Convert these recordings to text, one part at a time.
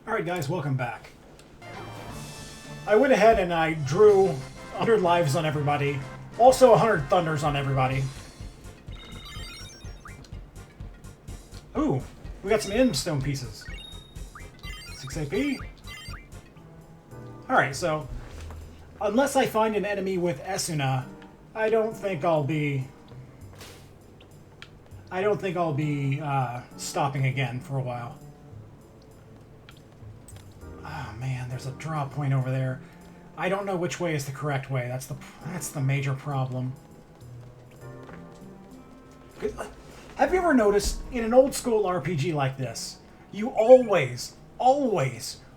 Alright guys, welcome back. I went ahead and I drew 100 lives on everybody. Also 100 thunders on everybody. Ooh, we got some endstone pieces. 6 AP. Alright, so unless I find an enemy with Esuna, I don't think I'll be stopping again for a while. Oh man, there's a draw point over there. I don't know which way is the correct way. That's the major problem. Have you ever noticed in an old school RPG like this, you always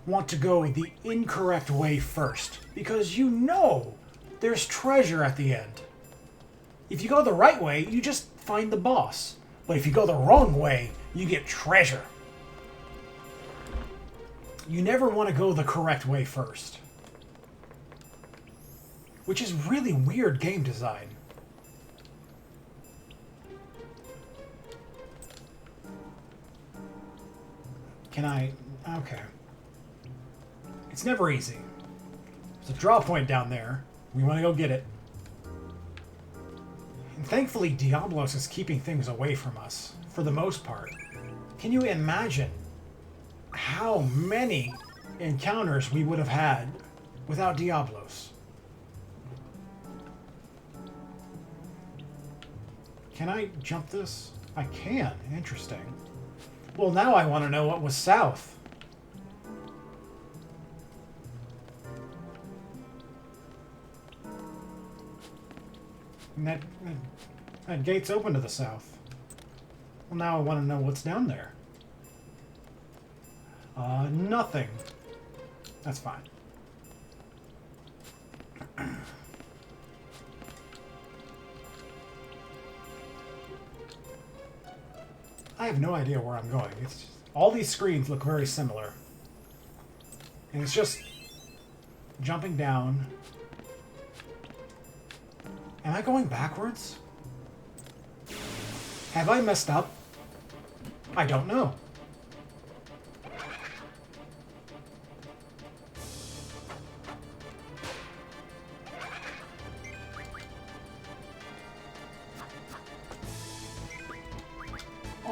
want to go the incorrect way first because you know there's treasure at the end. If you go the right way, you just find the boss. But if you go the wrong way, you get treasure. You never want to go the correct way first. Which is really weird game design. Can I... Okay. It's never easy. There's a draw point down there. We want to go get it. And thankfully, Diablos is keeping things away from us, for the most part. Can you imagine how many encounters we would have had without Diablos? Can I jump this? I can. Interesting. Well, now I want to know what was south. And that gate's open to the south. Well, now I want to know what's down there. Nothing. That's fine. I have no idea where I'm going. It's just, all these screens look very similar. And it's just jumping down. Am I going backwards? Have I messed up? I don't know.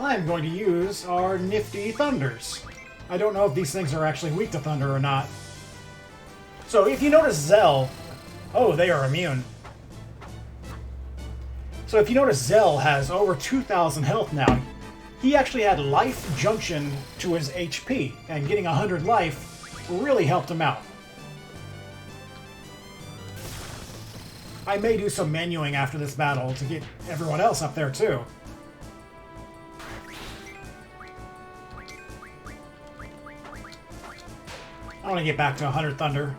I'm going to use our nifty thunders. I don't know if these things are actually weak to thunder or not. So if you notice Zell... Oh, they are immune. So if you notice Zell has over 2,000 health now. He actually had life junction to his HP, and getting 100 life really helped him out. I may do some menuing after this battle to get everyone else up there too. I want to get back to 100 thunder.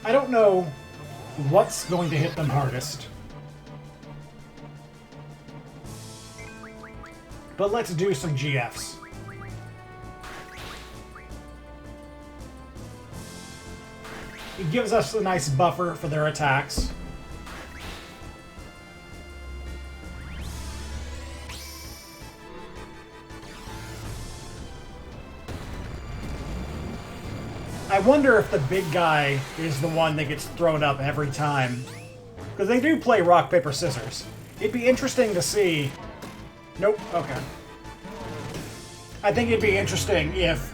I don't know what's going to hit them hardest. But let's do some GFs. It gives us a nice buffer for their attacks. I wonder if the big guy is the one that gets thrown up every time. Because they do play rock, paper, scissors. It'd be interesting to see... Nope, okay. I think it'd be interesting if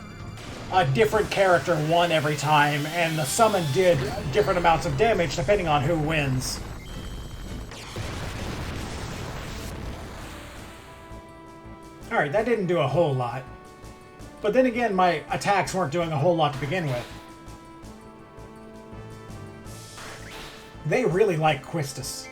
a different character won every time, and the summon did different amounts of damage depending on who wins. Alright, that didn't do a whole lot. But then again, my attacks weren't doing a whole lot to begin with. They really like Quistis.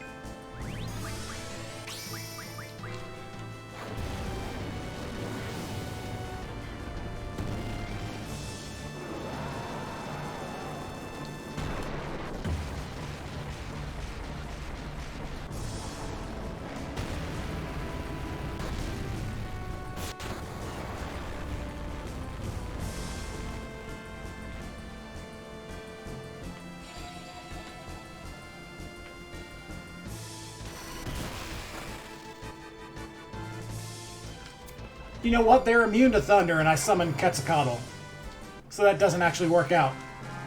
You know what? They're immune to thunder, and I summoned Quetzalcoatl. So that doesn't actually work out.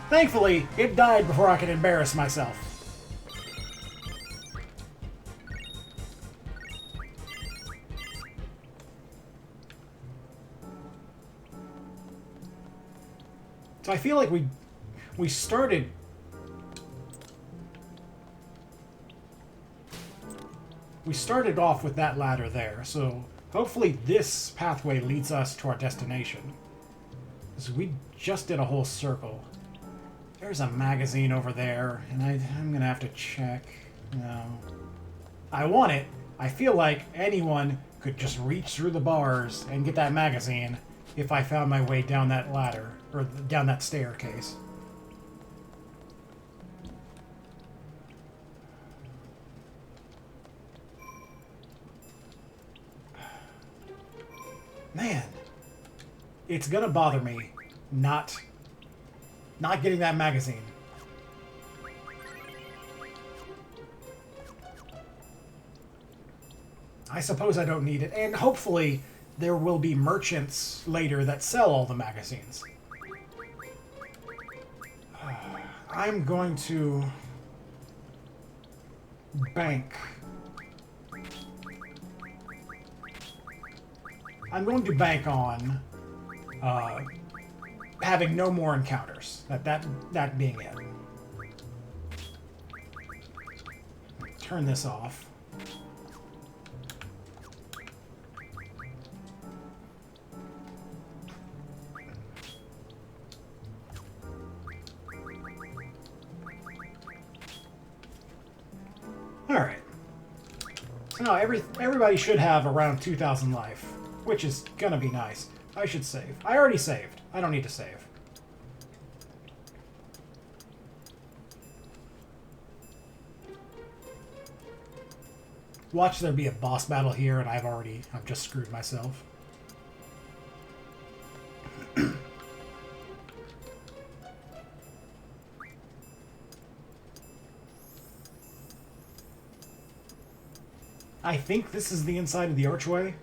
Thankfully, it died before I could embarrass myself. So I feel like we started... We started off with that ladder there, so hopefully this pathway leads us to our destination. Because we just did a whole circle. There's a magazine over there, and I'm going to have to check. No. I want it. I feel like anyone could just reach through the bars and get that magazine if I found my way down that ladder, or down that staircase. Man, it's gonna bother me not getting that magazine. I suppose I don't need it, and hopefully there will be merchants later that sell all the magazines. I'm going to bank. I'm going to bank on having no more encounters. That being it. Turn this off. All right. So now everybody should have around 2,000 life, which is gonna be nice. I should save. I already saved. I don't need to save. Watch there be a boss battle here, and I've just screwed myself. I think this is the inside of the archway.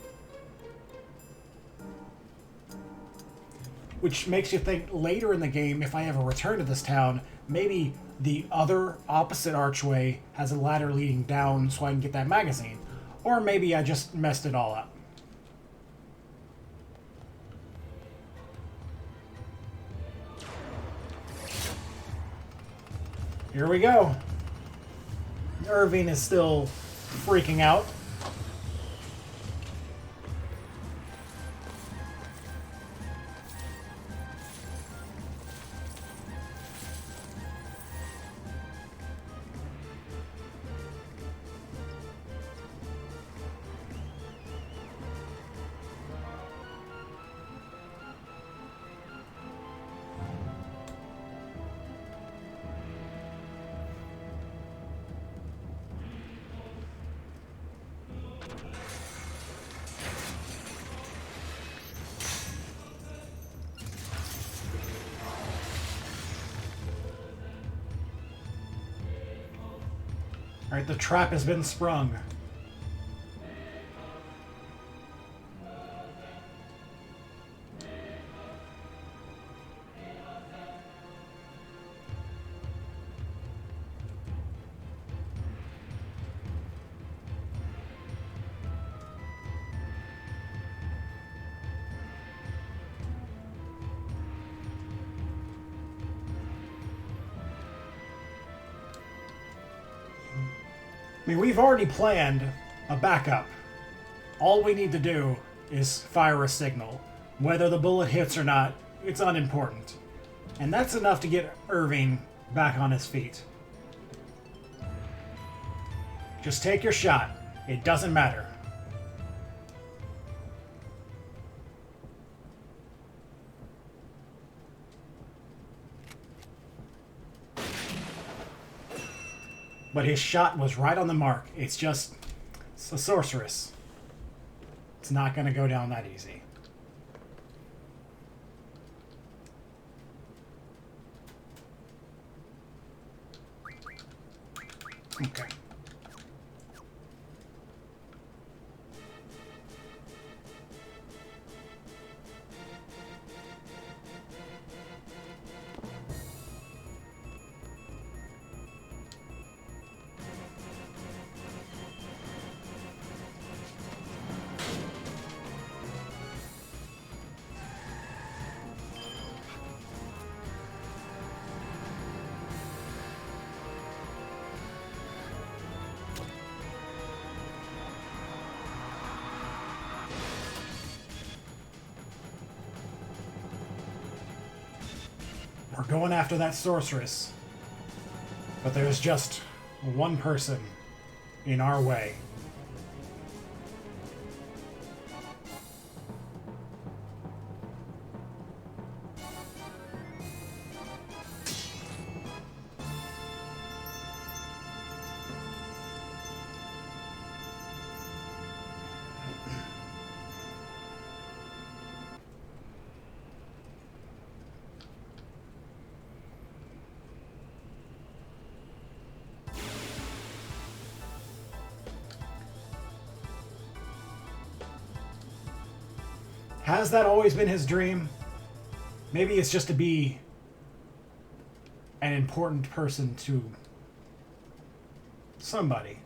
Which makes you think later in the game, if I ever return to this town, maybe the other opposite archway has a ladder leading down so I can get that magazine. Or maybe I just messed it all up. Here we go. Irving is still freaking out. Alright, the trap has been sprung. I mean, we've already planned a backup. All we need to do is fire a signal. Whether the bullet hits or not, it's unimportant. And that's enough to get Irving back on his feet. Just take your shot. It doesn't matter. But his shot was right on the mark. It's a sorceress. It's not going to go down that easy. Okay. We're going after that sorceress. But there's just one person in our way. Has that always been his dream? Maybe it's just to be an important person to somebody.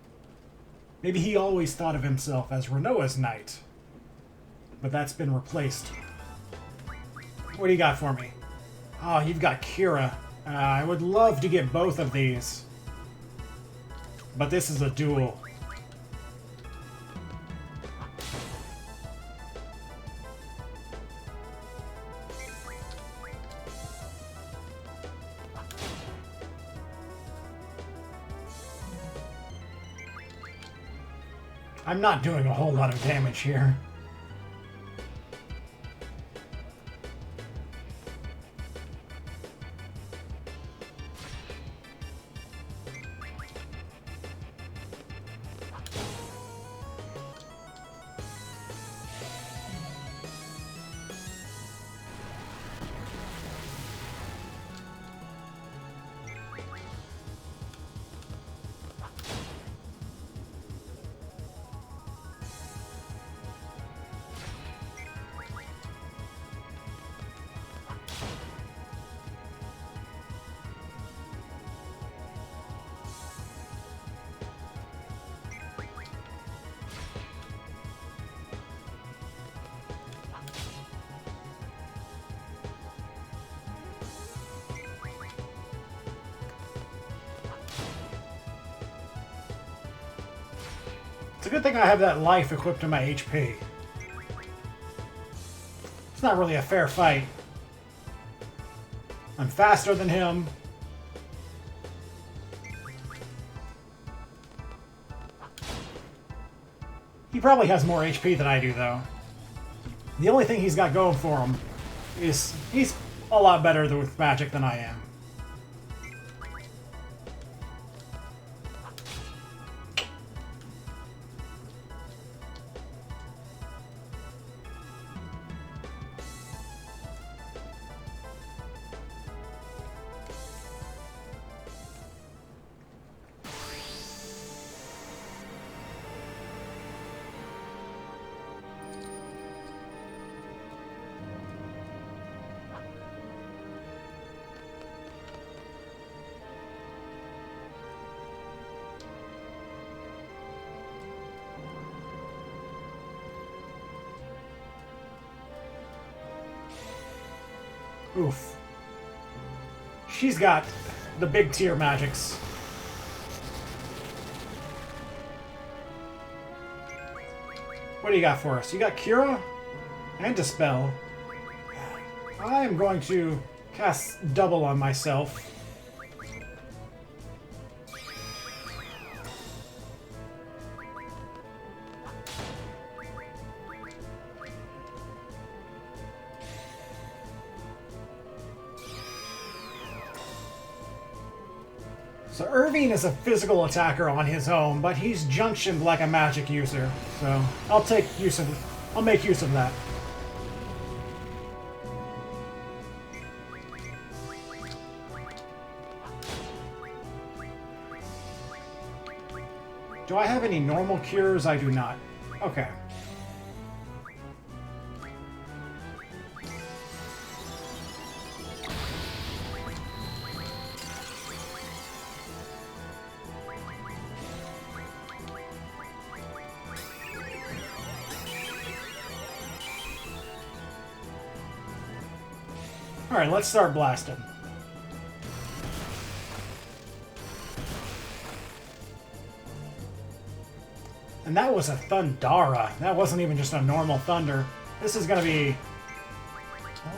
Maybe he always thought of himself as Renoa's knight. But that's been replaced. What do you got for me? Oh, you've got Kira. I would love to get both of these. But this is a duel. I'm not doing a whole lot of damage here. It's a good thing I have that life equipped to my HP. It's not really a fair fight. I'm faster than him. He probably has more HP than I do, though. The only thing he's got going for him is he's a lot better with magic than I am. Oof. She's got the big tier magics. What do you got for us? You got Cura and Dispel. I am going to cast double on myself. So Irving is a physical attacker on his own, but he's junctioned like a magic user. So I'll make use of that. Do I have any normal cures? I do not. Okay. Alright, let's start blasting. And that was a Thundara. That wasn't even just a normal Thunder. This is going to be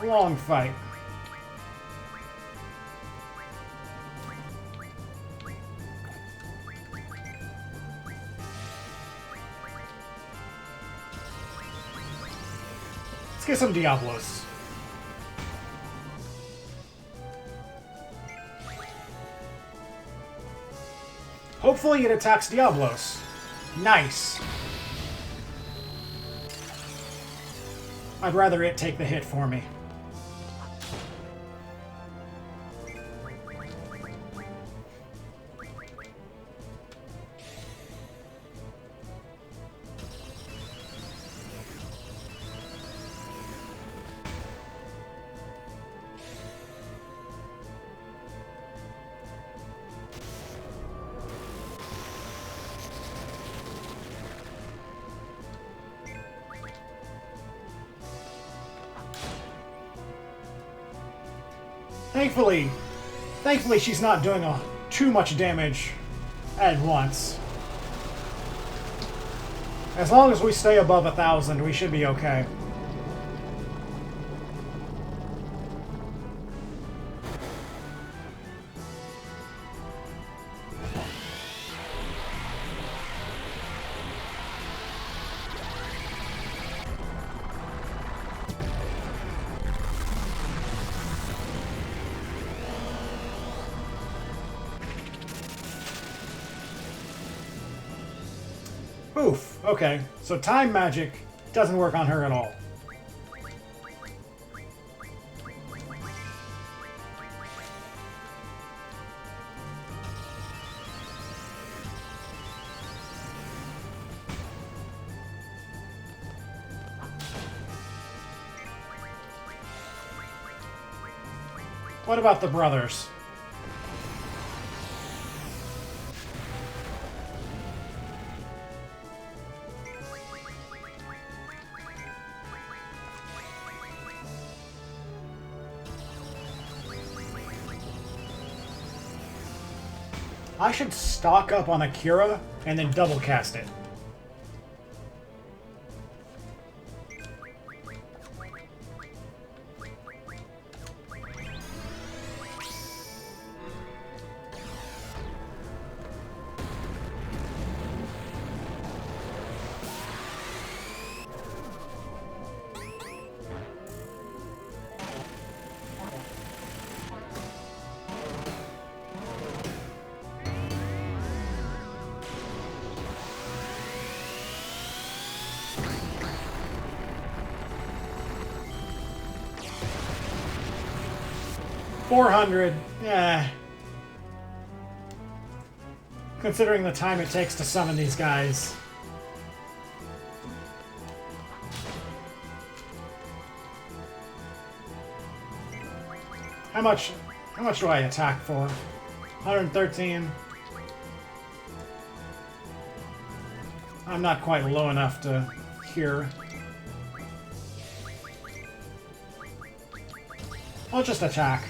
a long fight. Let's get some Diablos. Hopefully it attacks Diablos. Nice. I'd rather it take the hit for me. Thankfully she's not doing too much damage at once. As long as we stay above 1,000, we should be okay. Oof, okay. So time magic doesn't work on her at all. What about the brothers? I should stock up on Akira and then double cast it. $400, yeah. Considering the time it takes to summon these guys. How much do I attack for? 113. I'm not quite low enough to cure. I'll just attack.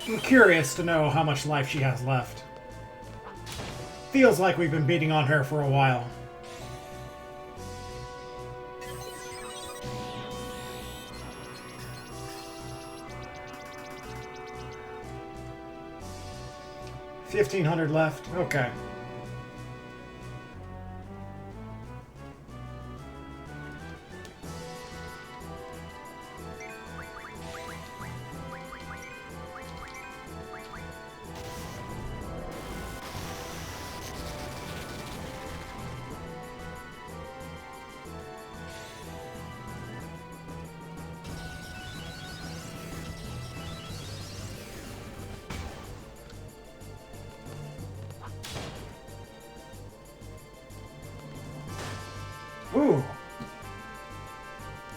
I'm curious to know how much life she has left. Feels like we've been beating on her for a while. $1,500 left. Okay.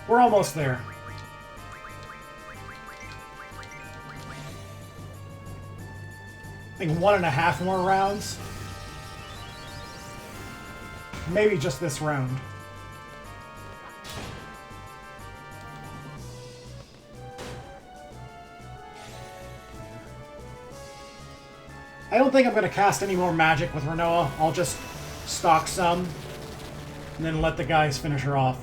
We're almost there. I think 1.5 more rounds. Maybe just this round. I don't think I'm going to cast any more magic with Rinoa. I'll just stock some and then let the guys finish her off.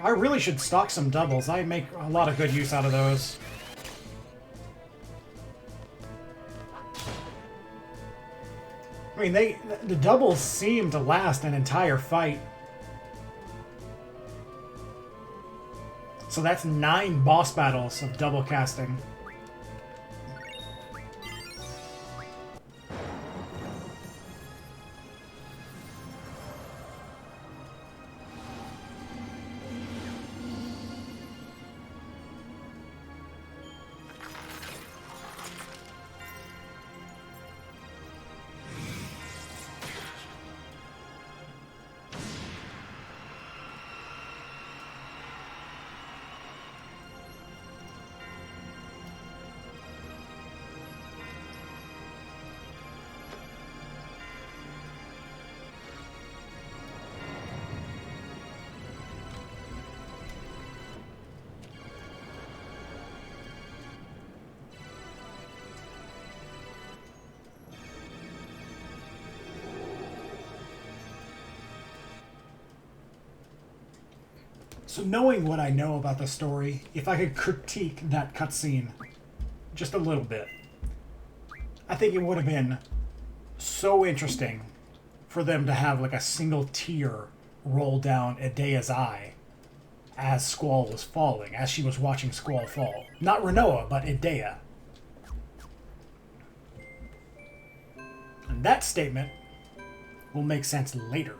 I really should stock some doubles. I make a lot of good use out of those. I mean, the doubles seem to last an entire fight. So that's 9 boss battles of double casting. So knowing what I know about the story, if I could critique that cutscene just a little bit, I think it would have been so interesting for them to have like a single tear roll down Edea's eye as Squall was falling, as she was watching Squall fall. Not Rinoa, but Edea. And that statement will make sense later.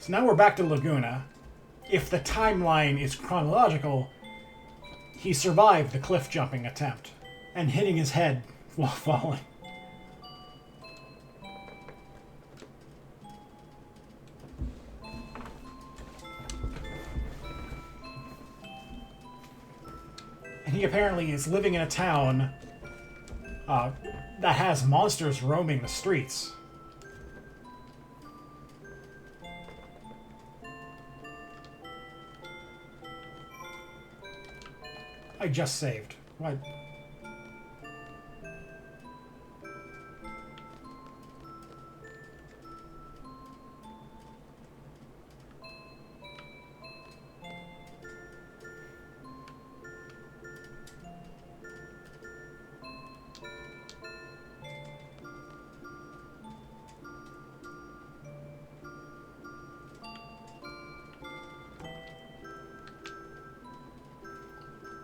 So now we're back to Laguna. If the timeline is chronological, he survived the cliff jumping attempt and hitting his head while falling. And he apparently is living in a town that has monsters roaming the streets. I just saved. What?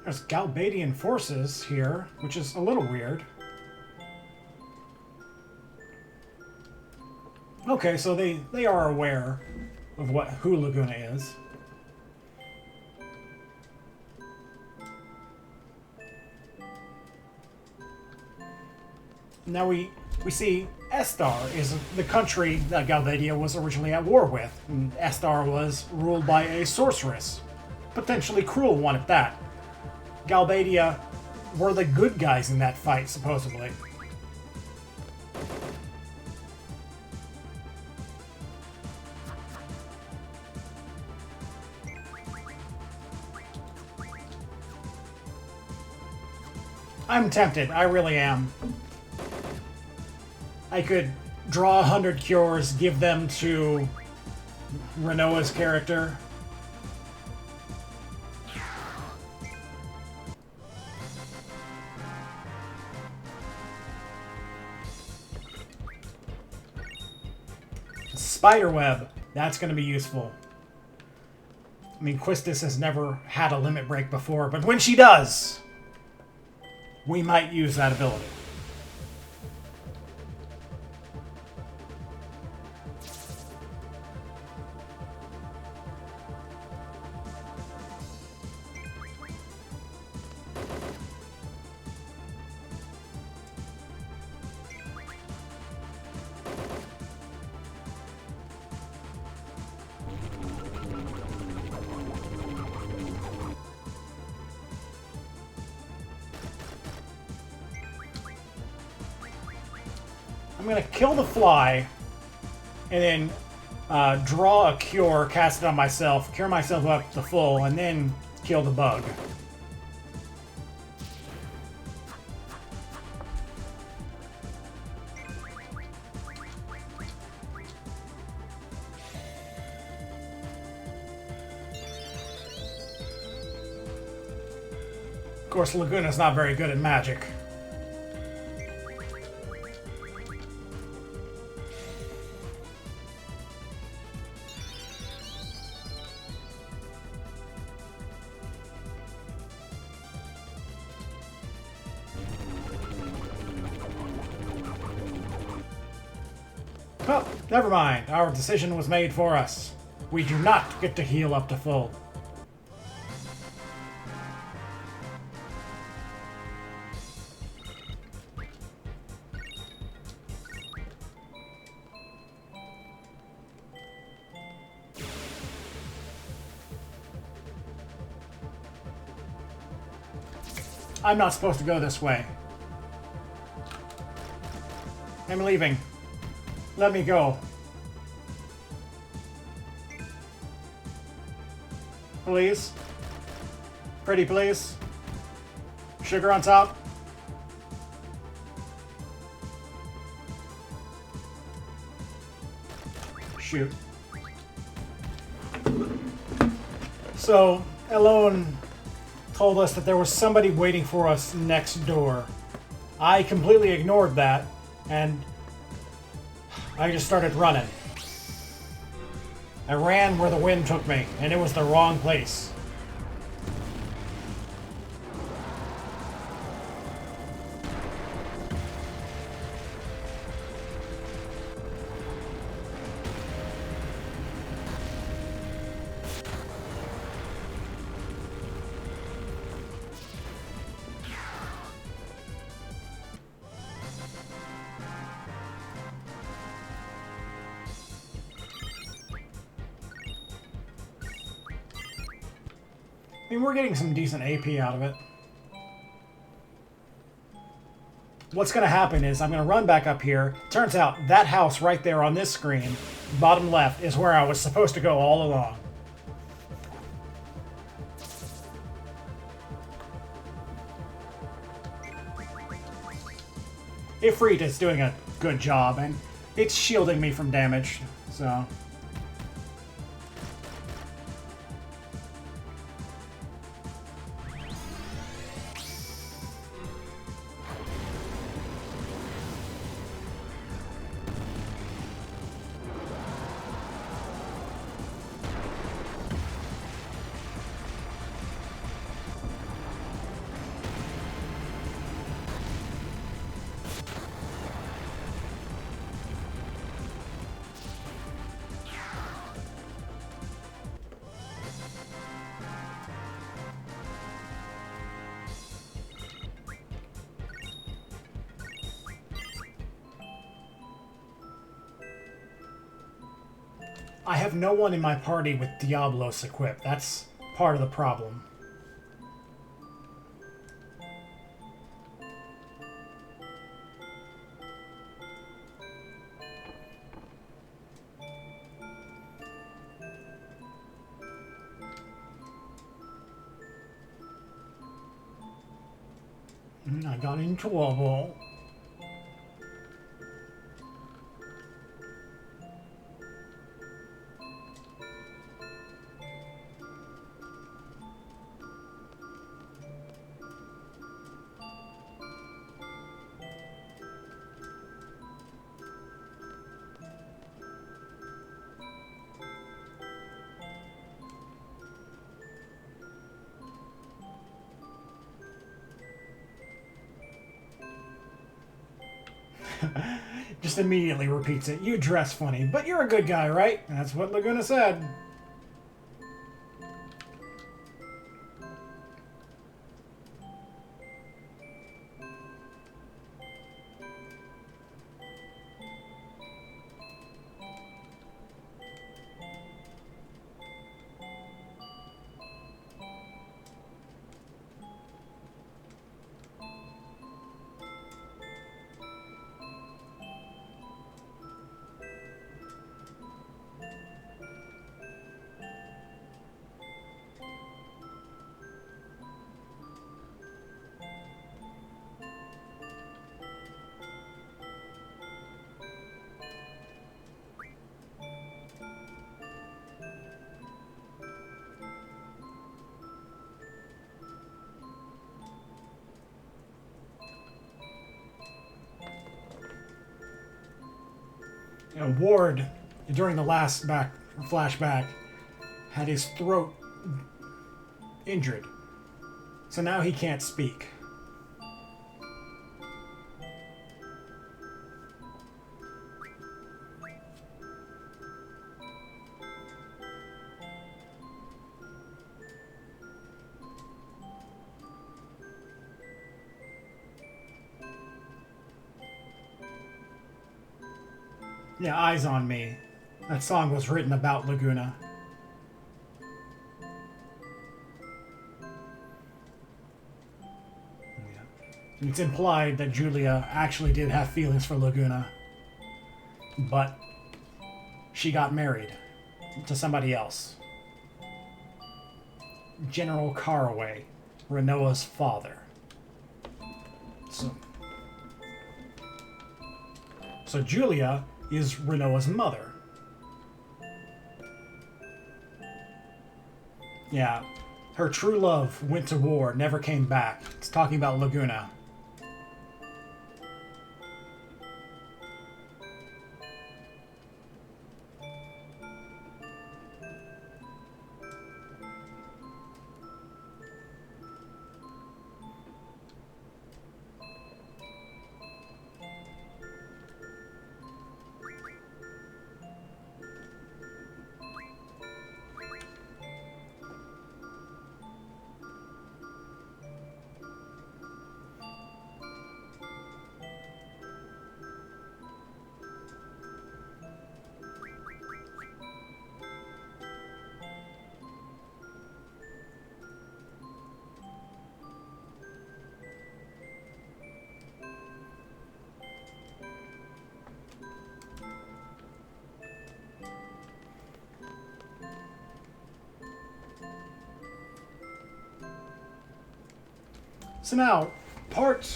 There's Galbadian forces here, which is a little weird. Okay, so they are aware of who Laguna is. Now we see Estar is the country that Galbadia was originally at war with. And Estar was ruled by a sorceress. Potentially cruel one at that. Galbadia were the good guys in that fight, supposedly. I'm tempted, I really am. I could draw 100 cures, give them to Rinoa's character. Spiderweb, that's going to be useful. I mean, Quistis has never had a limit break before, but when she does, we might use that ability. I'm gonna kill the fly, and then draw a cure, cast it on myself, cure myself up to full, and then kill the bug. Of course, Laguna's not very good at magic. Oh, never mind. Our decision was made for us. We do not get to heal up to full. I'm not supposed to go this way. I'm leaving. Let me go. Please. Pretty please. Sugar on top. Shoot. So, Elone told us that there was somebody waiting for us next door. I completely ignored that, and I just started running. I ran where the wind took me, and it was the wrong place. I mean, we're getting some decent AP out of it. What's going to happen is I'm going to run back up here. Turns out that house right there on this screen, bottom left, is where I was supposed to go all along. Ifrit is doing a good job, and it's shielding me from damage, so... I have no one in my party with Diablos equipped. That's part of the problem. I got in trouble. Just immediately repeats it. You dress funny, but you're a good guy, right? That's what Laguna said. Ward, during the last flashback, had his throat injured. So now he can't speak. Yeah, Eyes on Me. That song was written about Laguna. Yeah. It's implied that Julia actually did have feelings for Laguna, but she got married to somebody else. General Caraway, Renoa's father. So Julia is Renoa's mother. Yeah, her true love went to war, never came back. It's talking about Laguna. So now, part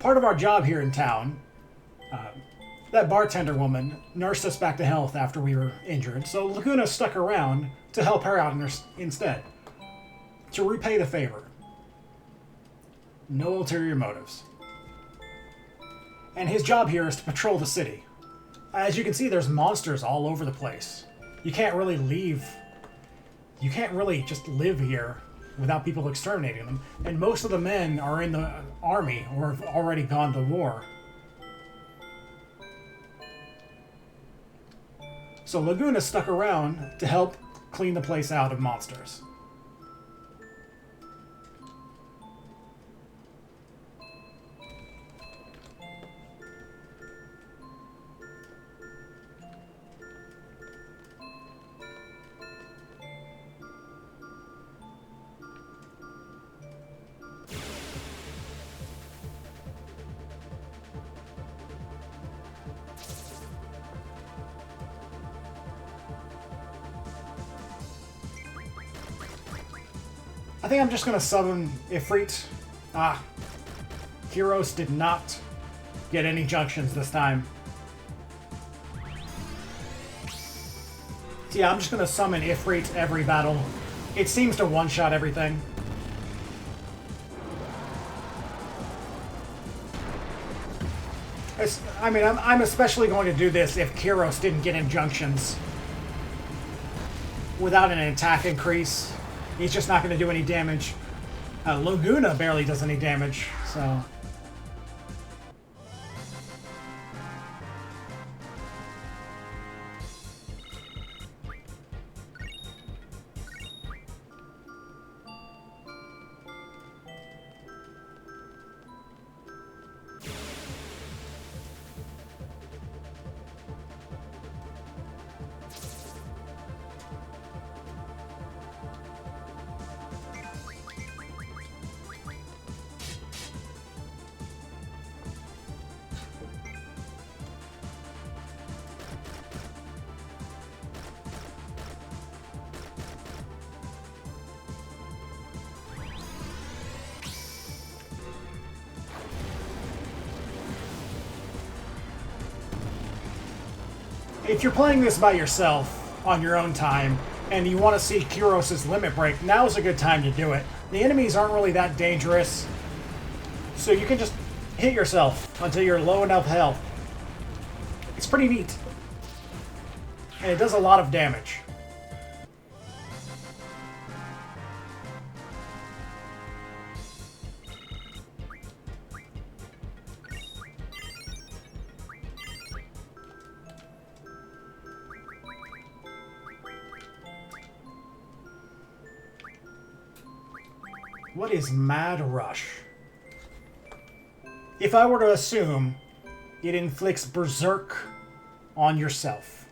of our job here in town, that bartender woman nursed us back to health after we were injured, so Laguna stuck around to help her out instead. To repay the favor. No ulterior motives. And his job here is to patrol the city. As you can see, there's monsters all over the place. You can't really leave. You can't really just live here without people exterminating them. And most of the men are in the army or have already gone to war. So Laguna stuck around to help clean the place out of monsters. I think I'm just going to summon Ifrit. Kyros did not get any junctions this time. So yeah, I'm just going to summon Ifrit every battle. It seems to one-shot everything. I mean, I'm especially going to do this if Kyros didn't get injunctions. Without an attack increase. He's just not going to do any damage. Laguna barely does any damage, so... If you're playing this by yourself, on your own time, and you want to see Kyros' limit break, now's a good time to do it. The enemies aren't really that dangerous, so you can just hit yourself until you're low enough health. It's pretty neat. And it does a lot of damage. What is Mad Rush? If I were to assume it inflicts Berserk on yourself,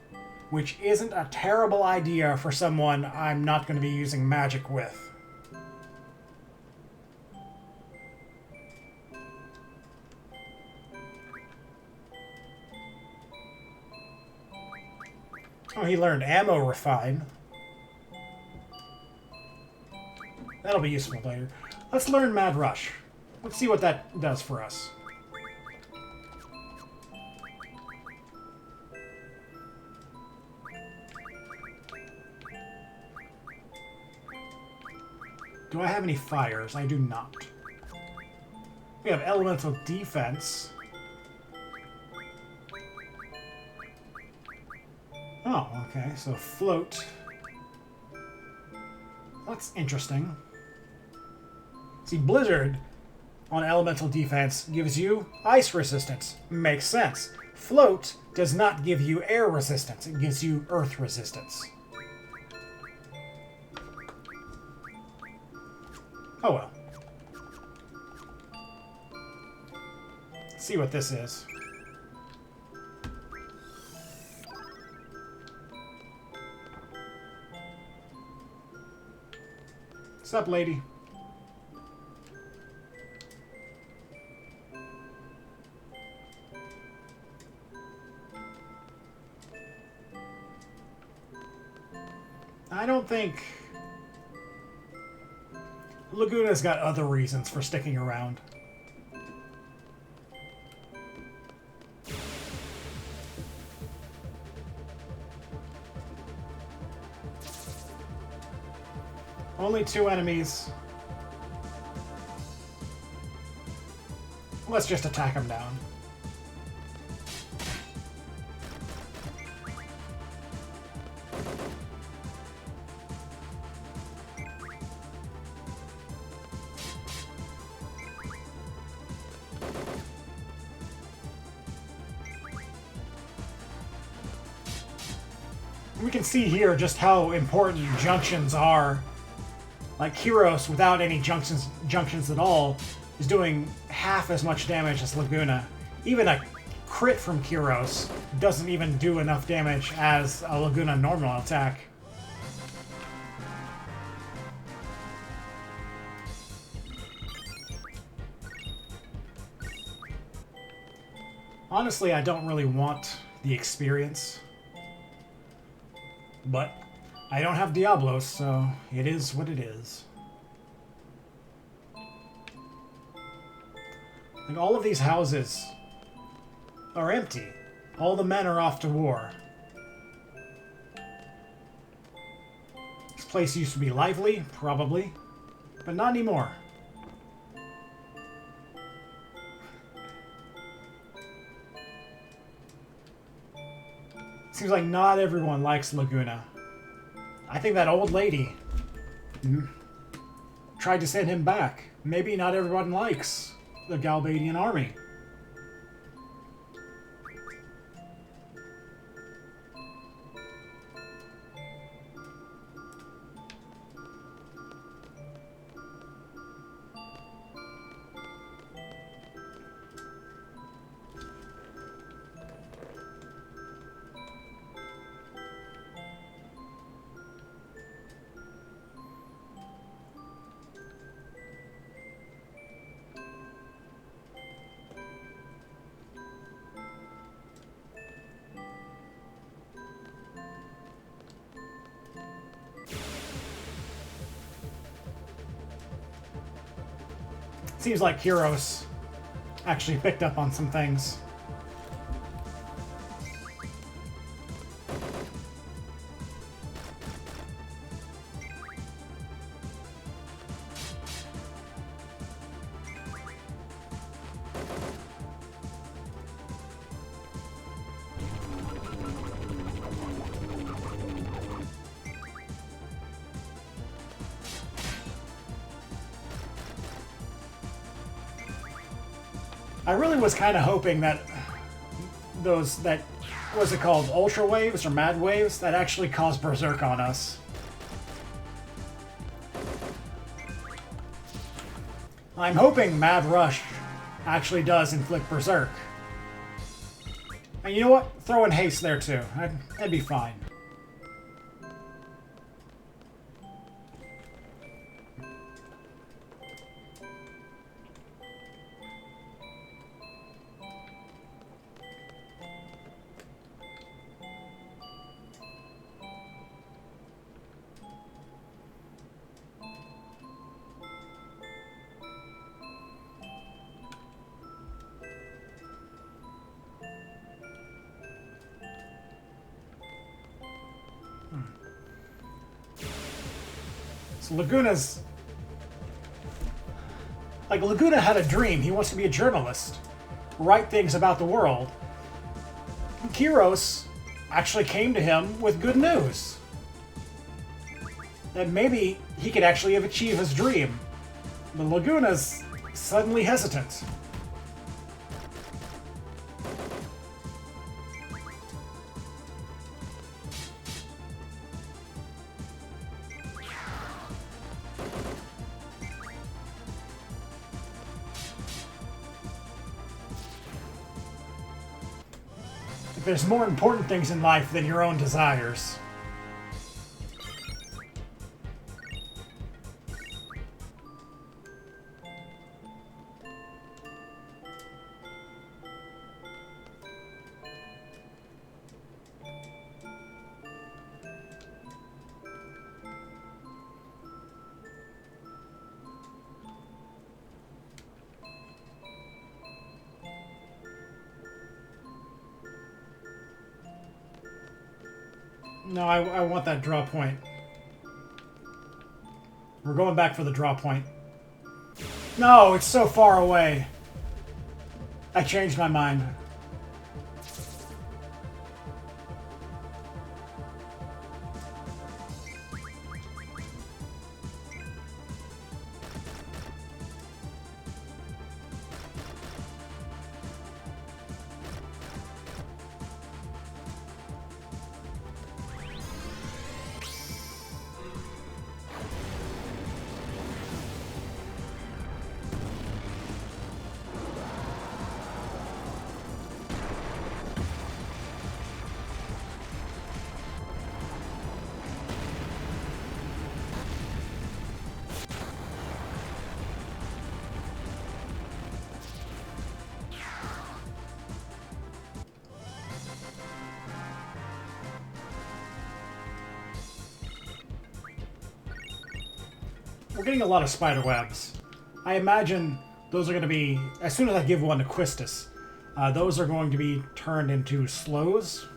which isn't a terrible idea for someone I'm not going to be using magic with. Oh, he learned Ammo Refine. That'll be useful later. Let's learn Mad Rush. Let's see what that does for us. Do I have any fires? I do not. We have Elemental Defense. Oh, okay. So Float. That's interesting. See, Blizzard on Elemental Defense gives you ice resistance. Makes sense. Float does not give you air resistance. It gives you earth resistance. Oh well. Let's see what this is. What's up, lady? I don't think Laguna's got other reasons for sticking around. Only 2 enemies. Let's just attack them down. We can see here just how important junctions are. Like Kyros, without any junctions at all, is doing half as much damage as Laguna. Even a crit from Kyros doesn't even do enough damage as a Laguna normal attack. Honestly, I don't really want the experience. But I don't have Diablos, so it is what it is. Like, all of these houses are empty. All the men are off to war. This place used to be lively, probably, but not anymore. Seems like not everyone likes Laguna. I think that old lady tried to send him back. Maybe not everyone likes the Galbadian army. Seems like Kyros actually picked up on some things. I really was kind of hoping that what's it called, Ultra Waves or Mad Waves, that actually cause Berserk on us. I'm hoping Mad Rush actually does inflict Berserk. And you know what? Throw in Haste there too. That'd be fine. So Laguna's... Like, Laguna had a dream. He wants to be a journalist. Write things about the world. And Kyros actually came to him with good news. That maybe he could actually have achieved his dream. But Laguna's suddenly hesitant. There's more important things in life than your own desires. No, I want that draw point. We're going back for the draw point. No, it's so far away. I changed my mind. We're getting a lot of spider webs. I imagine those are going to be, as soon as I give one to Quistis, those are going to be turned into slows.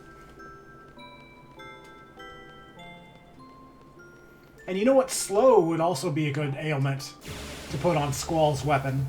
And you know what? Slow would also be a good ailment to put on Squall's weapon.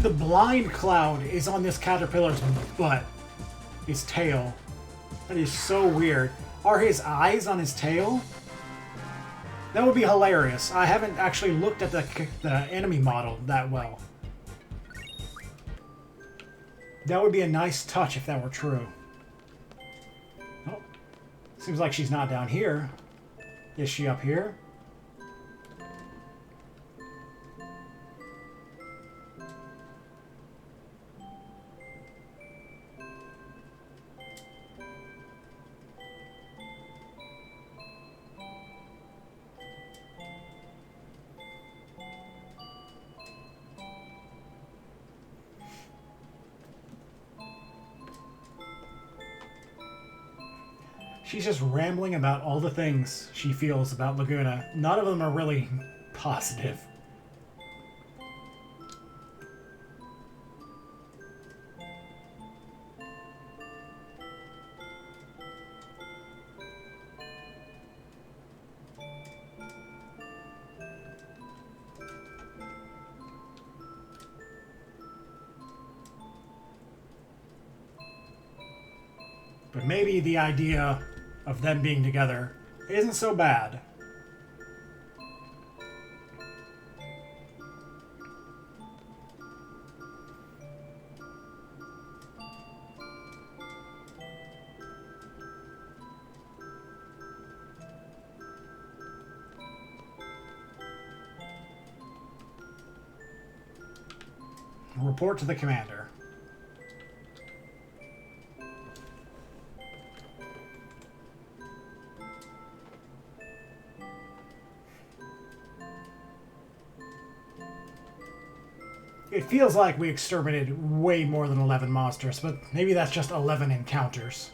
The blind cloud is on this caterpillar's butt. His tail. That is so weird. Are his eyes on his tail? That would be hilarious. I haven't actually looked at the enemy model that well. That would be a nice touch if that were true. Oh, seems like she's not down here. Is she up here? She's just rambling about all the things she feels about Laguna. None of them are really positive. But maybe the idea of them being together isn't so bad. Report to the commander. It feels like we exterminated way more than 11 monsters, but maybe that's just 11 encounters.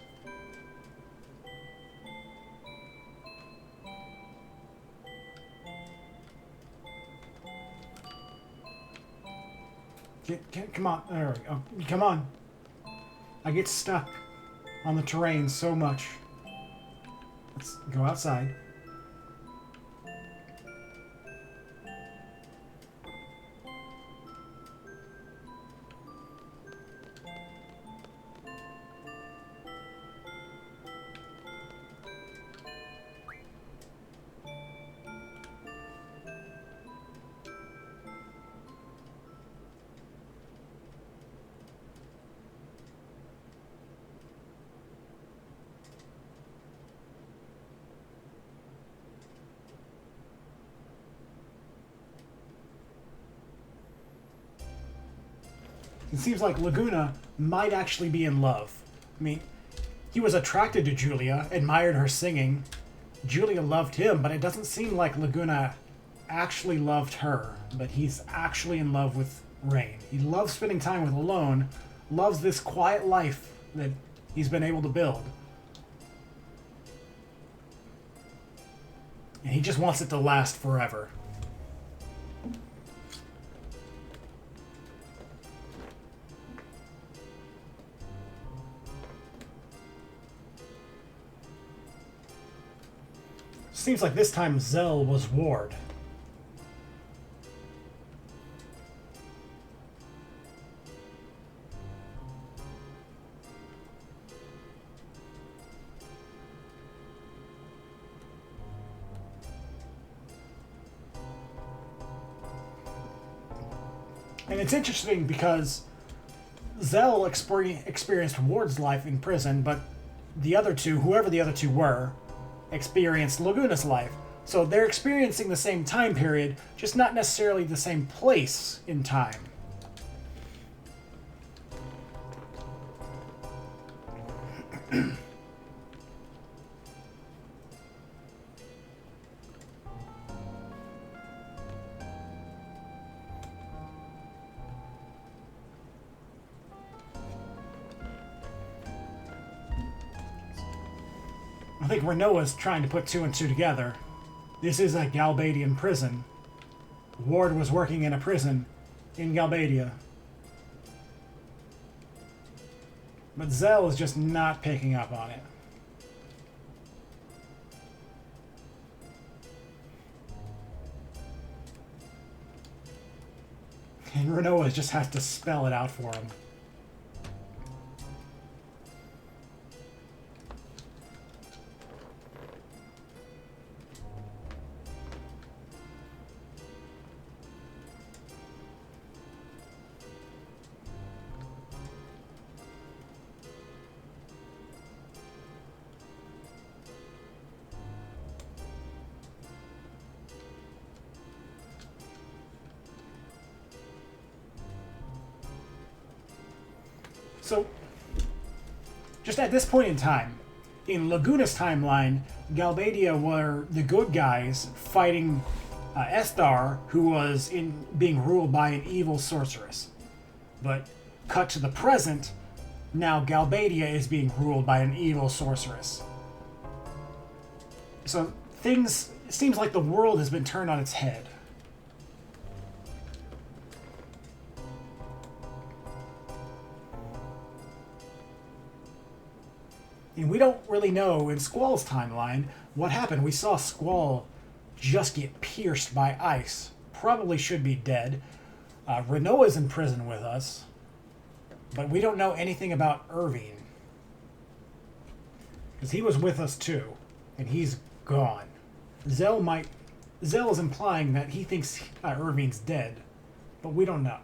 Come on. There we go. Come on. I get stuck on the terrain so much. Let's go outside. It seems like Laguna might actually be in love. I mean, he was attracted to Julia, admired her singing. Julia loved him, but it doesn't seem like Laguna actually loved her. But he's actually in love with Rain. He loves spending time with Alone, loves this quiet life that he's been able to build. And he just wants it to last forever. Seems like this time Zell was Ward. And it's interesting because Zell experienced Ward's life in prison, but the other two, whoever the other two were, experienced Laguna's life. So they're experiencing the same time period, just not necessarily the same place in time. I think Renoa's trying to put two and two together. This is a Galbadian prison. Ward was working in a prison in Galbadia. But Zell is just not picking up on it. And Renoa just has to spell it out for him. So, just at this point in time, in Laguna's timeline, Galbadia were the good guys fighting Esthar, who was being ruled by an evil sorceress. But cut to the present, now Galbadia is being ruled by an evil sorceress. So it seems like the world has been turned on its head. And we don't really know in Squall's timeline what happened. We saw Squall just get pierced by ice. Probably should be dead. Renoa's in prison with us. But we don't know anything about Irving. Because he was with us too, and he's gone. Zell is implying that he thinks Irving's dead, but we don't know.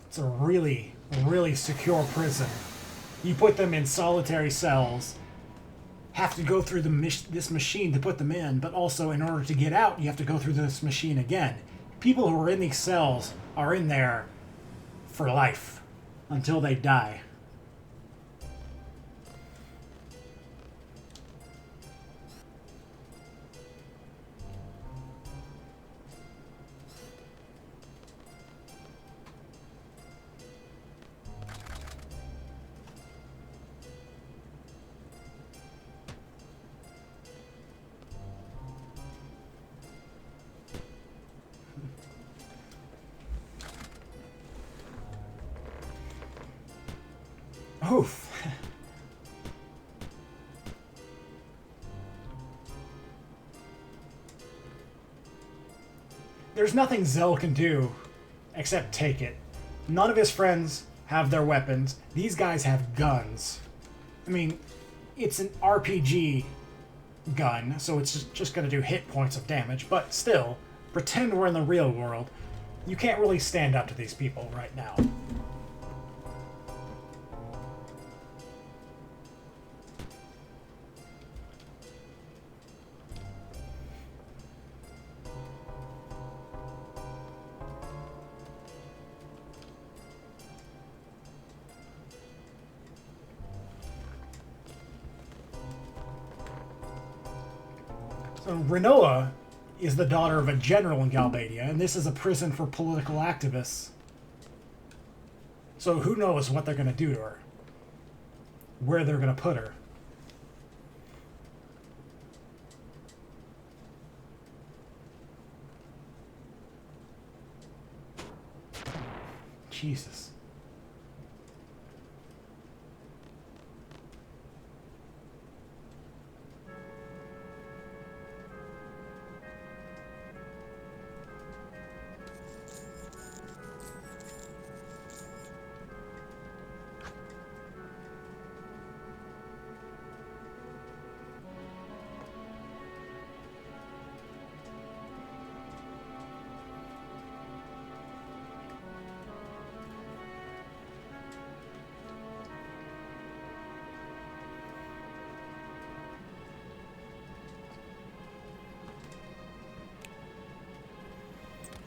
It's a really, really secure prison. You put them in solitary cells, have to go through this machine to put them in, but also in order to get out, you have to go through this machine again. People who are in these cells are in there for life until they die. Oof. There's nothing Zell can do except take it. None of his friends have their weapons. These guys have guns. I mean, it's an RPG gun, so it's just going to do hit points of damage, but still, pretend we're in the real world. You can't really stand up to these people right now. So Renoa is the daughter of a general in Galbadia, and this is a prison for political activists. So who knows what they're going to do to her? Where they're going to put her? Jesus.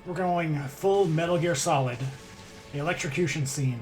We're going full Metal Gear Solid. The electrocution scene.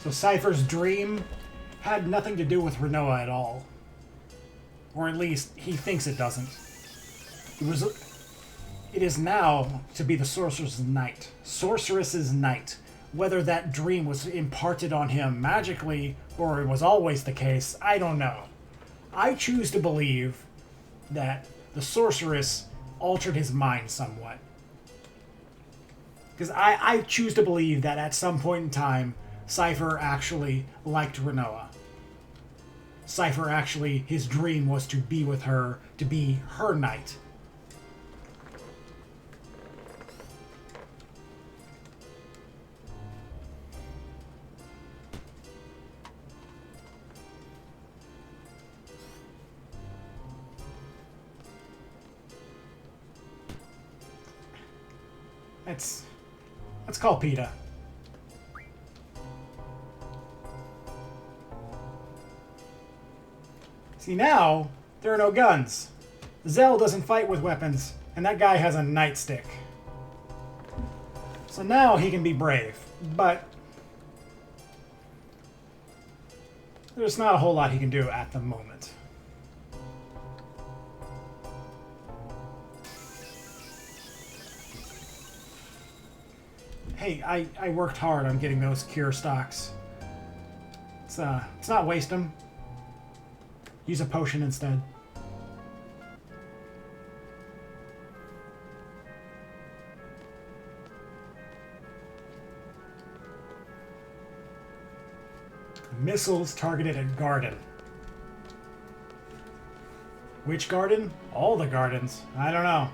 So Cypher's dream had nothing to do with Renoa at all. Or at least, he thinks it doesn't. It is now to be the Sorceress's Knight. Sorceress's Knight. Whether that dream was imparted on him magically, or it was always the case, I don't know. I choose to believe that the Sorceress altered his mind somewhat. Because I choose to believe that at some point in time, Cypher actually liked Renoa. Cypher actually, his dream was to be with her, to be her knight. Let's call PETA. See, now there are no guns. Zell doesn't fight with weapons, and that guy has a nightstick. So now he can be brave, but there's not a whole lot he can do at the moment. Hey, I worked hard on getting those cure stocks. Let's not waste them. Use a potion instead. Missiles targeted at garden. Which garden? All the gardens. I don't know.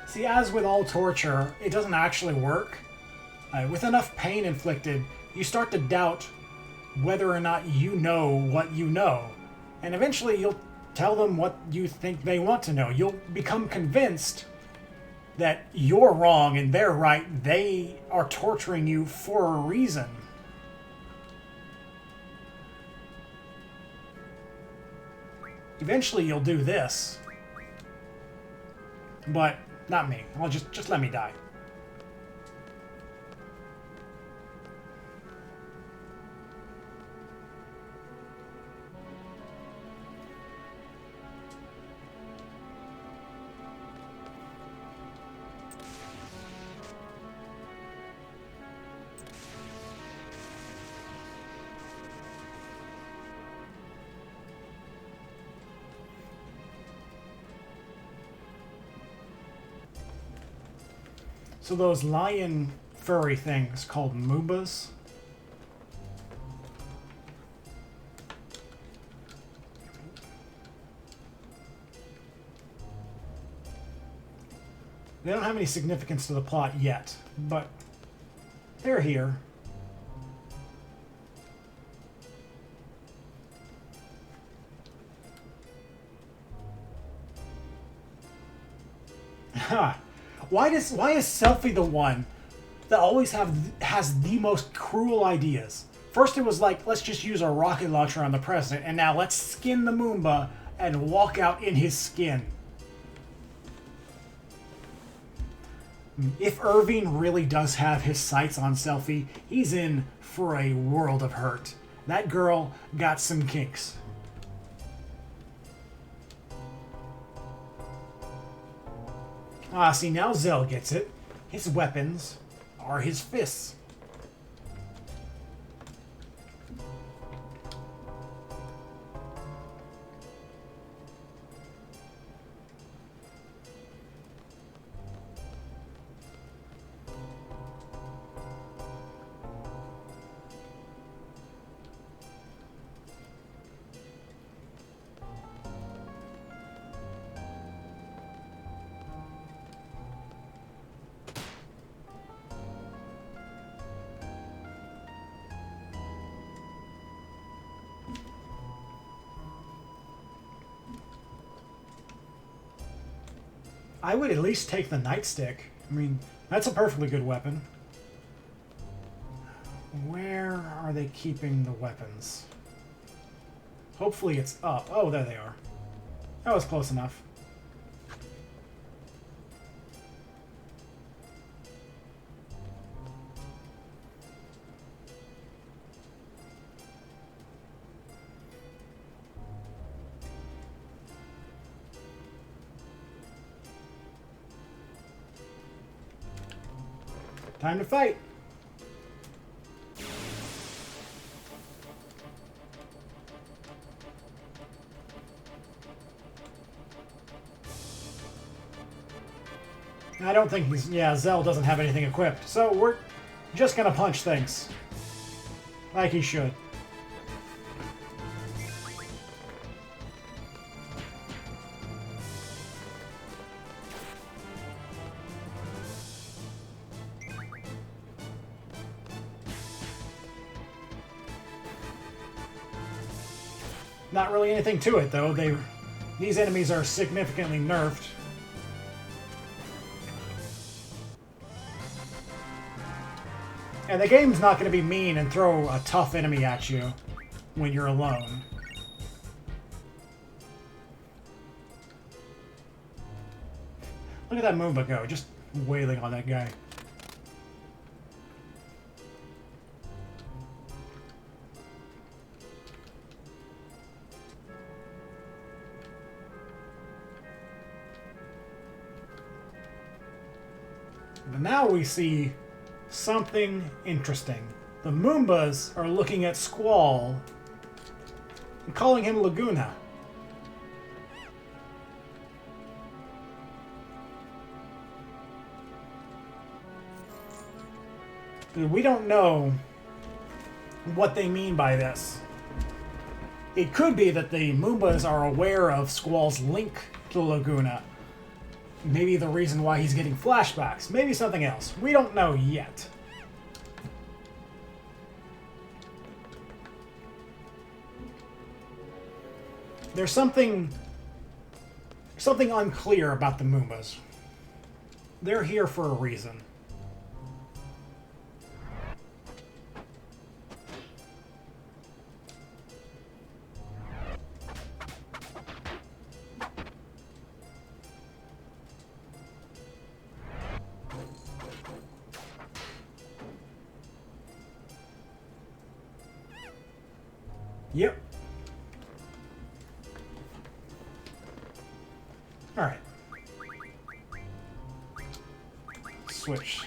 See, as with all torture, it doesn't actually work. With enough pain inflicted, you start to doubt whether or not you know what you know. And eventually you'll tell them what you think they want to know. You'll become convinced that you're wrong and they're right. They are torturing you for a reason. Eventually you'll do this. But not me. I'll just let me die. So those lion furry things called Moobas. They don't have any significance to the plot yet, but they're here. Ha! Why is Selphie the one that always has the most cruel ideas? First it was like, let's just use a rocket launcher on the president, and now let's skin the Moomba and walk out in his skin. If Irving really does have his sights on Selphie, he's in for a world of hurt. That girl got some kinks. Ah, see, now Zell gets it. His weapons are his fists. I would at least take the nightstick. I mean, that's a perfectly good weapon. Where are they keeping the weapons? Hopefully it's up. Oh, there they are. That was close enough. Time to fight. I don't think he's... Yeah, Zell doesn't have anything equipped. So we're just gonna punch things. Like he should. Not really anything to it, though. These enemies are significantly nerfed. And the game's not going to be mean and throw a tough enemy at you when you're alone. Look at that Moomba go, just wailing on that guy. But now we see something interesting. The Moombas are looking at Squall and calling him Laguna. We don't know what they mean by this. It could be that the Moombas are aware of Squall's link to Laguna. Maybe the reason why he's getting flashbacks. Maybe something else. We don't know yet. There's something unclear about the Moombas. They're here for a reason. Yep. Alright. Switch.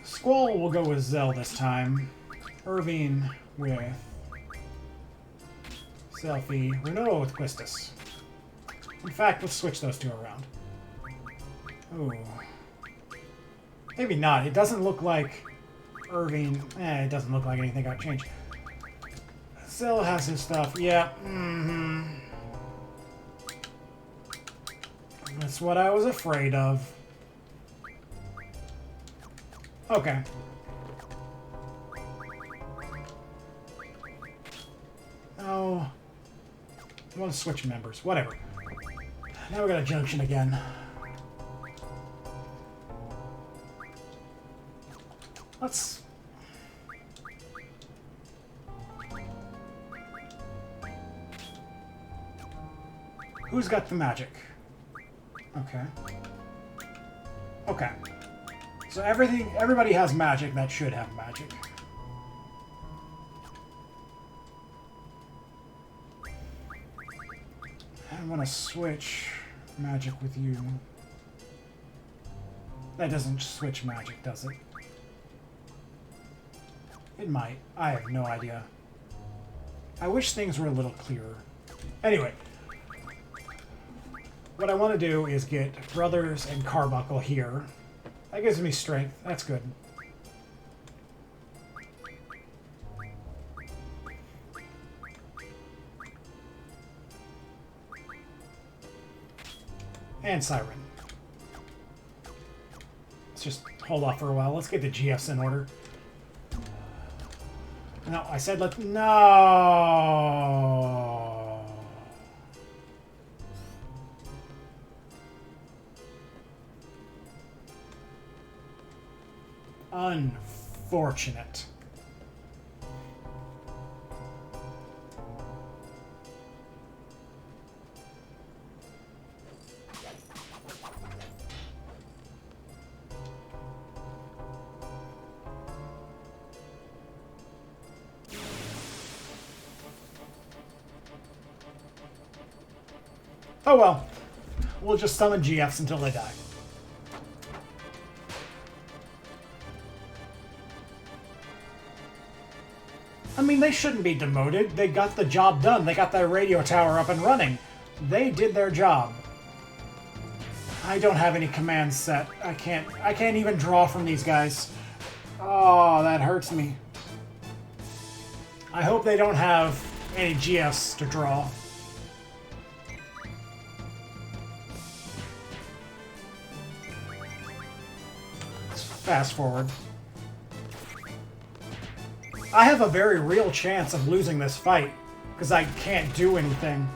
Squall will go with Zell this time. Irvine with Selfie. Renault with Quistis. In fact, let's switch those two around. Ooh. Maybe not. It doesn't look like Irvine... it doesn't look like anything got changed. Zell has his stuff. Yeah. That's what I was afraid of. Okay. Oh. I want to switch members. Whatever. Now we got a junction again. Let's... Who's got the magic? Okay. Okay. So everybody has magic that should have magic. I want to switch magic with you. That doesn't switch magic, does it? It might. I have no idea. I wish things were a little clearer. Anyway. What I want to do is get Brothers and Carbuncle here. That gives me strength. That's good. And Siren. Let's just hold off for a while. Let's get the GFs in order. No, I said let's... No! Unfortunate. Oh well. We'll just summon GFs until they die. I mean, they shouldn't be demoted. They got the job done. They got that radio tower up and running. They did their job. I don't have any commands set. I can't even draw from these guys. Oh, that hurts me. I hope they don't have any GS to draw. Let's fast forward. I have a very real chance of losing this fight, because I can't do anything.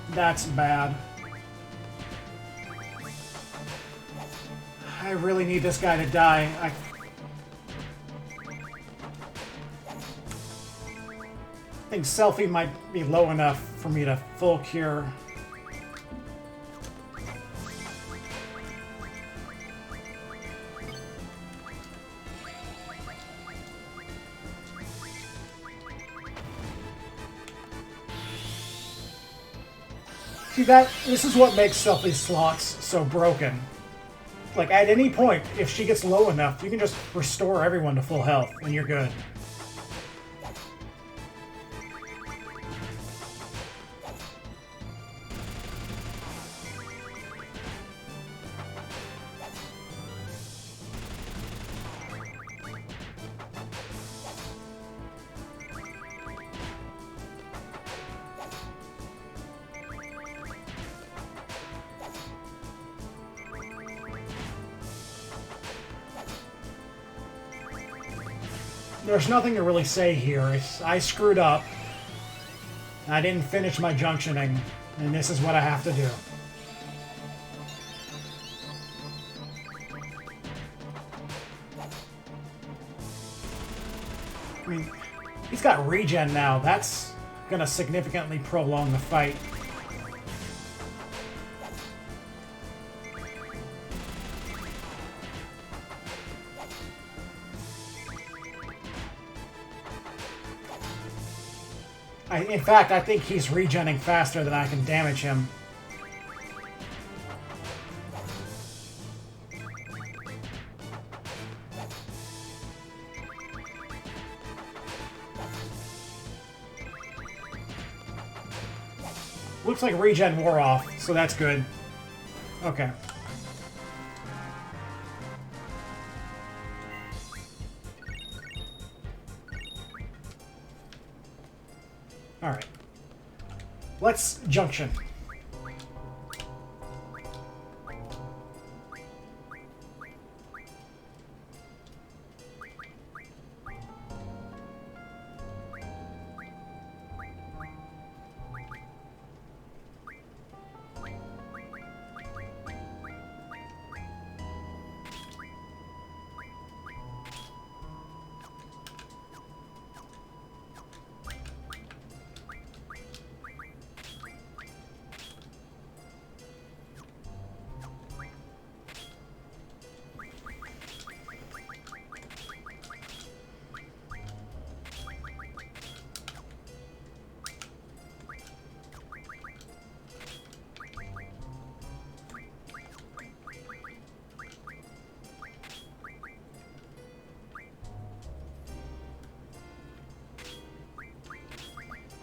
That's bad. I really need this guy to die. I think Selfie might be low enough for me to full cure. See, this is what makes Selfie's slots so broken. Like, at any point, if she gets low enough, you can just restore everyone to full health, and you're good. There's nothing to really say here. I screwed up. I didn't finish my junctioning, and this is what I have to do. I mean, he's got regen now. That's gonna significantly prolong the fight. In fact, I think he's regenning faster than I can damage him. Looks like regen wore off, so that's good. Okay. Alright. Let's junction.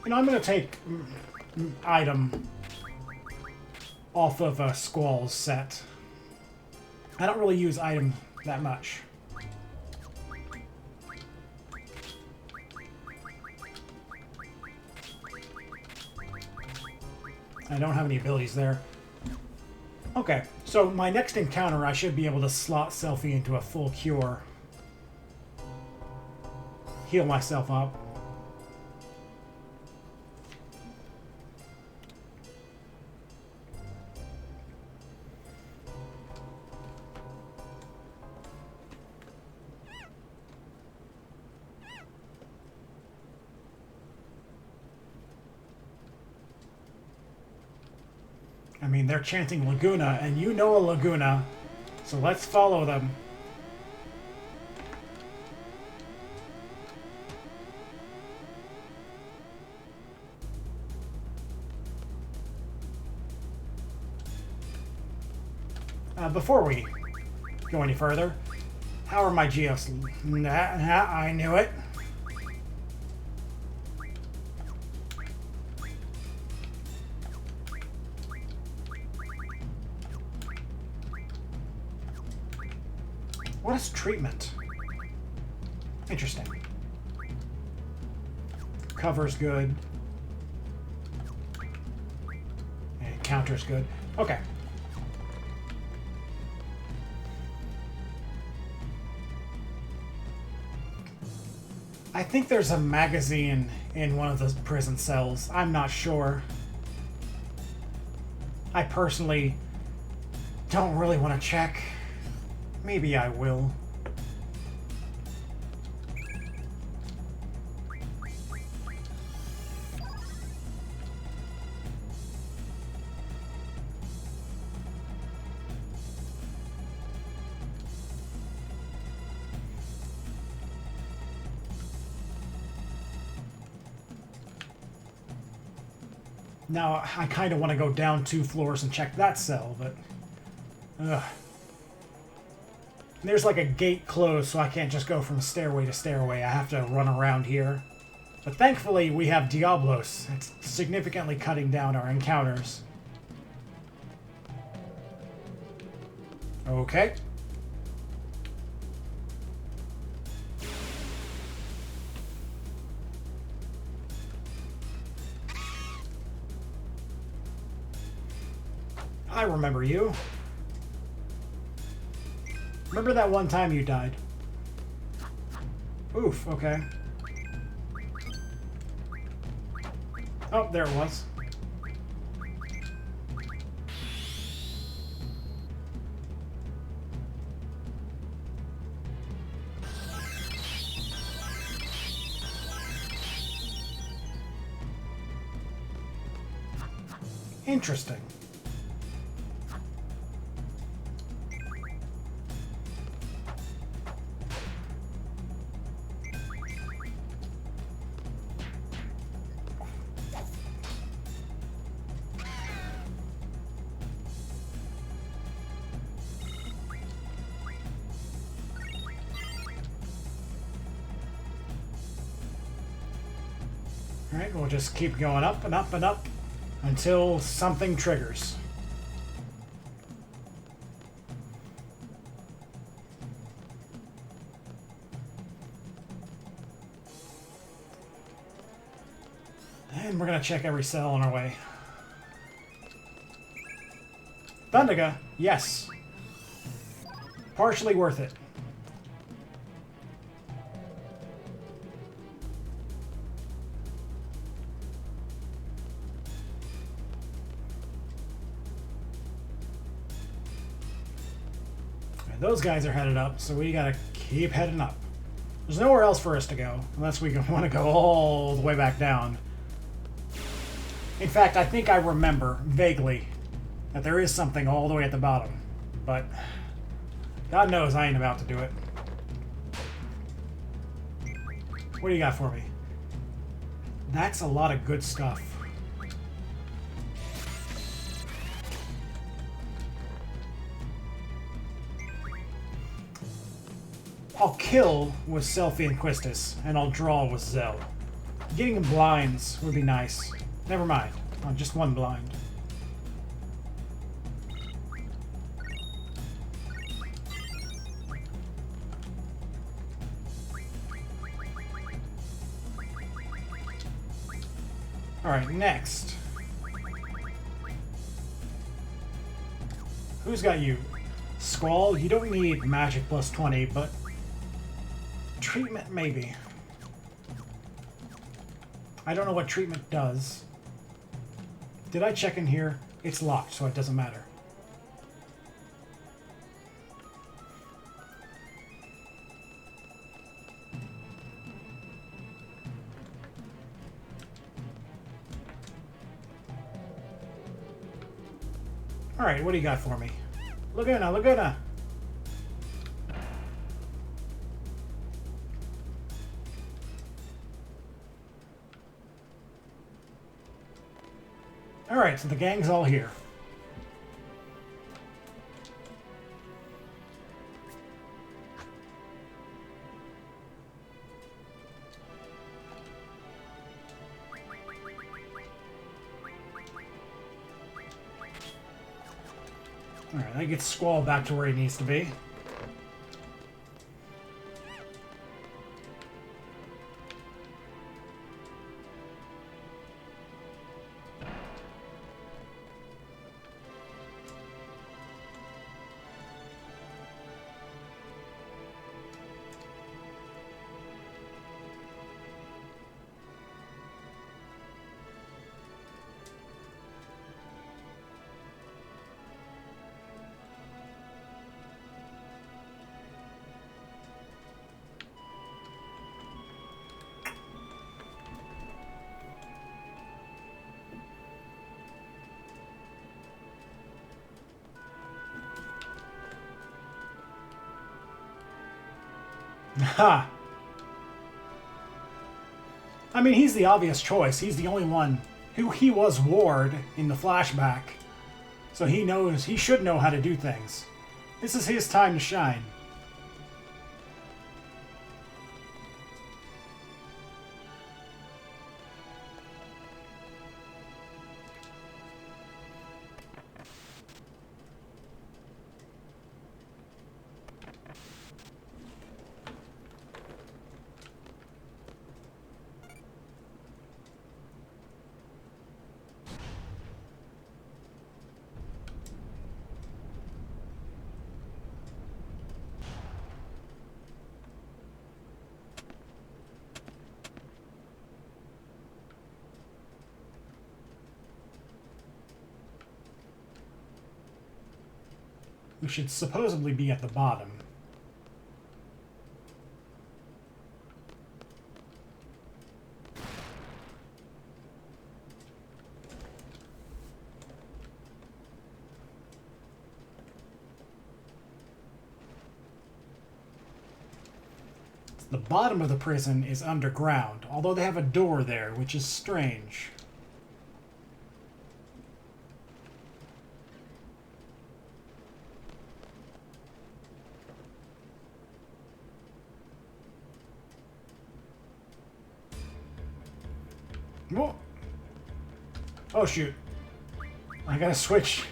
You know, I'm going to take item off of a Squall's set. I don't really use item that much. I don't have any abilities there. Okay, so my next encounter, I should be able to slot Selfie into a full cure. Heal myself up. I mean, they're chanting Laguna, and you know a Laguna, so let's follow them. Before we go any further, how are my geos? Nah, I knew it. What is treatment? Interesting. Cover's good. And counter's good. Okay. I think there's a magazine in one of the prison cells. I'm not sure. I personally don't really want to check. Maybe I will. Now, I kind of want to go down 2 floors and check that cell, but... Ugh. There's like a gate closed, so I can't just go from stairway to stairway. I have to run around here. But thankfully, we have Diablos. It's significantly cutting down our encounters. Okay. I remember you. Remember that one time you died? Oof, okay. Oh, there it was. Interesting. Alright, we'll just keep going up and up and up until something triggers. And we're gonna check every cell on our way. Thundiga, yes. Partially worth it. Those guys are headed up, so we gotta keep heading up. There's nowhere else for us to go, unless we want to go all the way back down. In fact, I think I remember, vaguely, that there is something all the way at the bottom. But, God knows I ain't about to do it. What do you got for me? That's a lot of good stuff. I'll kill with Selfie and Quistis, and I'll draw with Zell. Getting blinds would be nice. Never mind. Oh, just one blind. Alright, next. Who's got you? Squall, you don't need magic plus 20, but treatment maybe. I don't know what treatment does. Did I check in here? It's locked, so it doesn't matter. Alright, what do you got for me? Laguna, Laguna! Alright, so the gang's all here. Alright, that gets Squall back to where he needs to be. Ha! I mean, he's the obvious choice. He's the only one who he was Ward in the flashback. So he knows, he should know how to do things. This is his time to shine. We should supposedly be at the bottom. The bottom of the prison is underground, although they have a door there, which is strange. Whoa. Oh shoot. I gotta switch.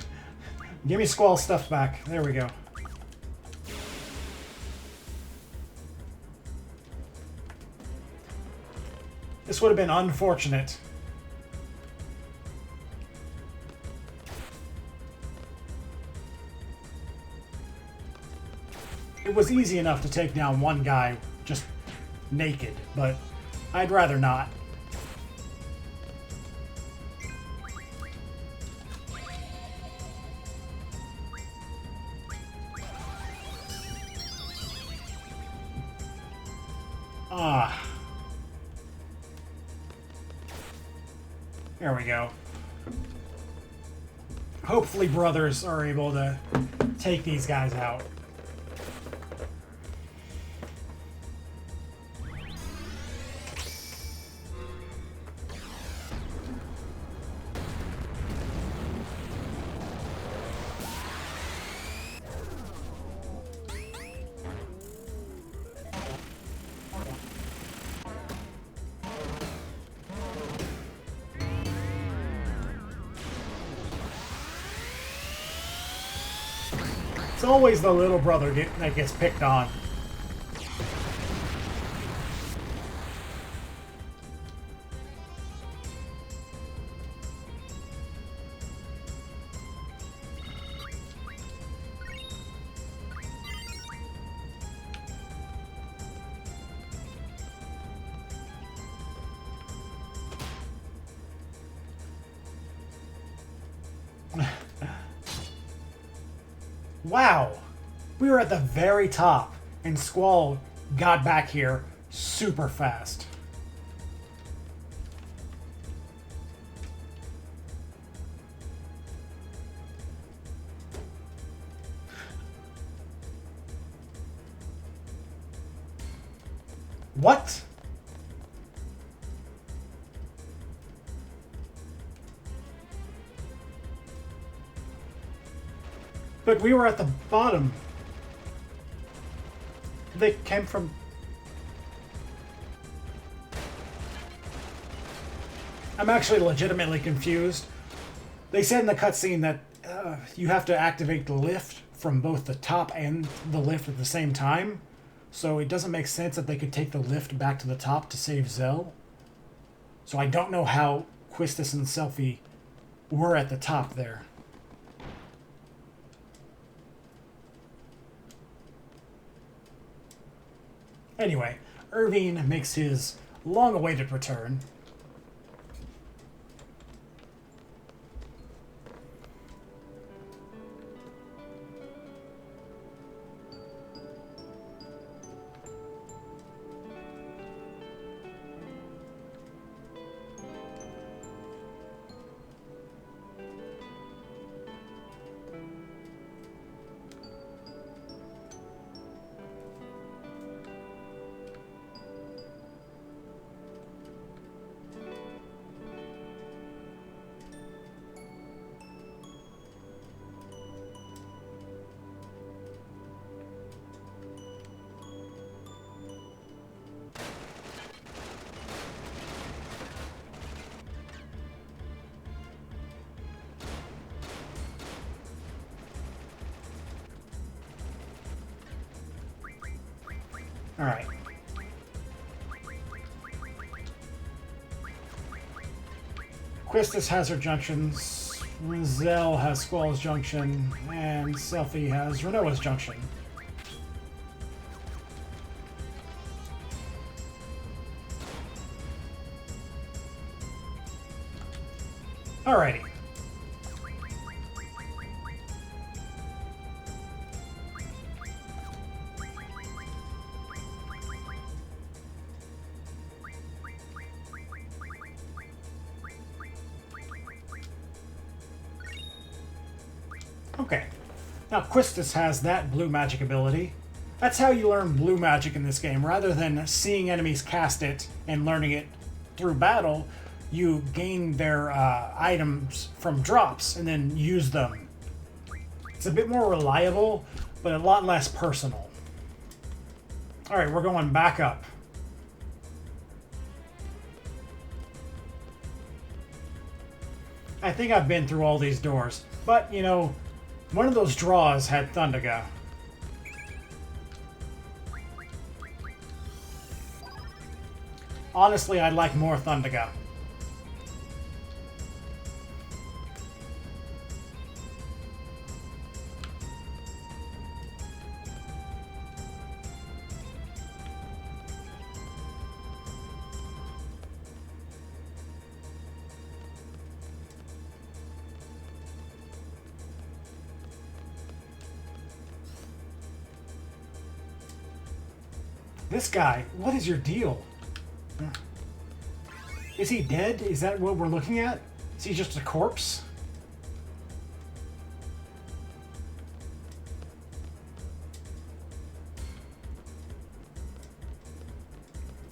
Give me Squall's stuff back. There we go. This would have been unfortunate. It was easy enough to take down one guy just naked, but I'd rather not. Ah. There we go. Hopefully brothers are able to take these guys out. It's always the little brother that gets picked on. Wow, we were at the very top, and Squall got back here super fast. What? But we were at the bottom. They came from... I'm actually legitimately confused. They said in the cutscene that you have to activate the lift from both the top and the lift at the same time. So it doesn't make sense that they could take the lift back to the top to save Zell. So I don't know how Quistis and Selphie were at the top there. Anyway, Irvine makes his long-awaited return. Alright. Quistis has her junctions, Zell has Squall's junction, and Selphie has Renoa's junction. Alrighty. Okay. Now Quistis has that blue magic ability. That's how you learn blue magic in this game. Rather than seeing enemies cast it and learning it through battle, you gain their items from drops and then use them. It's a bit more reliable, but a lot less personal. Alright, we're going back up. I think I've been through all these doors, but, you know, one of those draws had Thundaga. Honestly, I'd like more Thundaga. This guy, what is your deal? Is he dead? Is that what we're looking at? Is he just a corpse?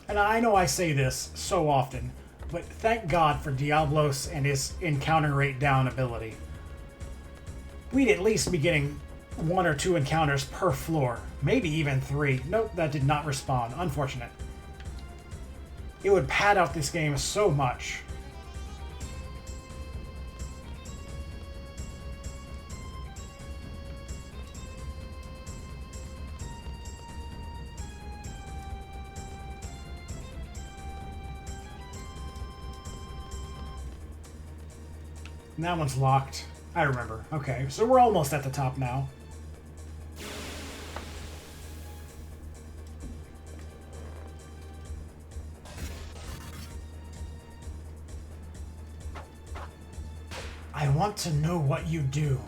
And I know I say this so often, but thank God for Diablos and his encounter rate down ability. We'd at least be getting 1 or 2 encounters per floor. Maybe even 3. Nope, that did not respawn. Unfortunate. It would pad out this game so much. And that one's locked. I remember. Okay, so we're almost at the top now. I want to know what you do.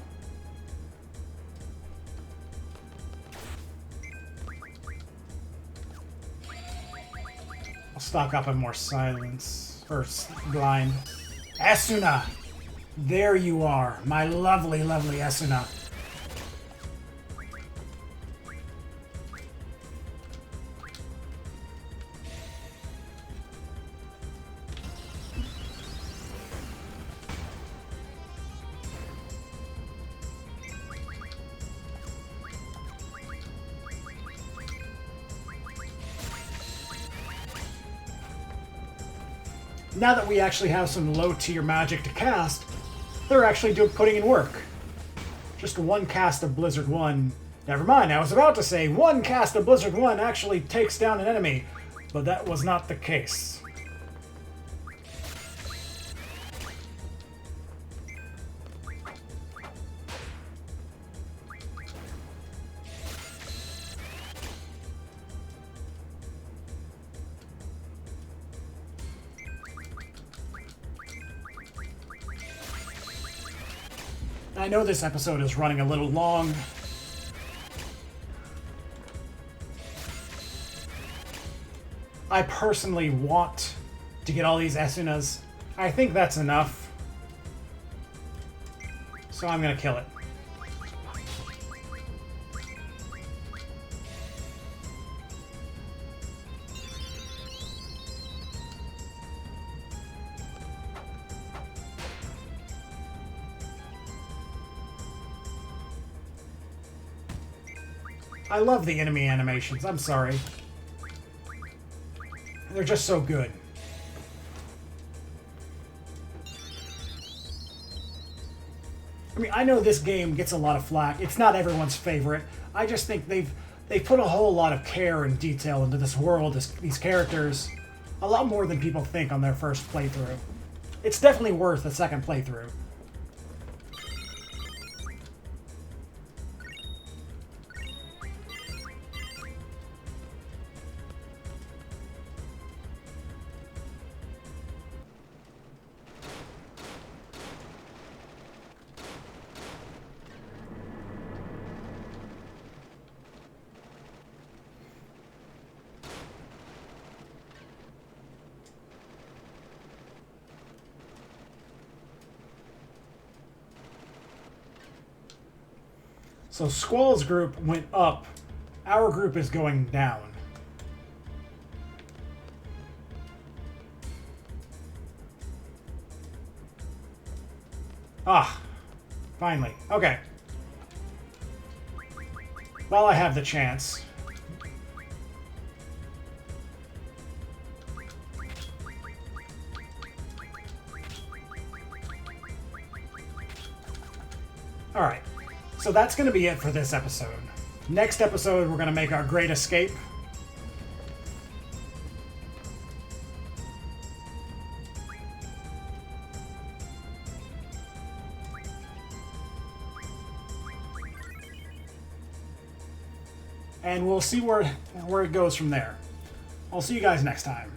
I'll stock up on more silence. First, blind. Asuna! There you are, my lovely, lovely Asuna. Now that we actually have some low-tier magic to cast, they're actually putting in work. Just one cast of Blizzard 1. Never mind, I was about to say one cast of Blizzard 1 actually takes down an enemy, but that was not the case. I know this episode is running a little long. I personally want to get all these Esunas. I think that's enough. So I'm gonna kill it. I love the enemy animations, I'm sorry. They're just so good. I mean, I know this game gets a lot of flack. It's not everyone's favorite. I just think they've put a whole lot of care and detail into this world, these characters. A lot more than people think on their first playthrough. It's definitely worth a second playthrough. So Squall's group went up. Our group is going down. Ah, finally. Okay. While I have the chance. Alright. So that's going to be it for this episode. Next episode, we're going to make our great escape. And we'll see where it goes from there. I'll see you guys next time.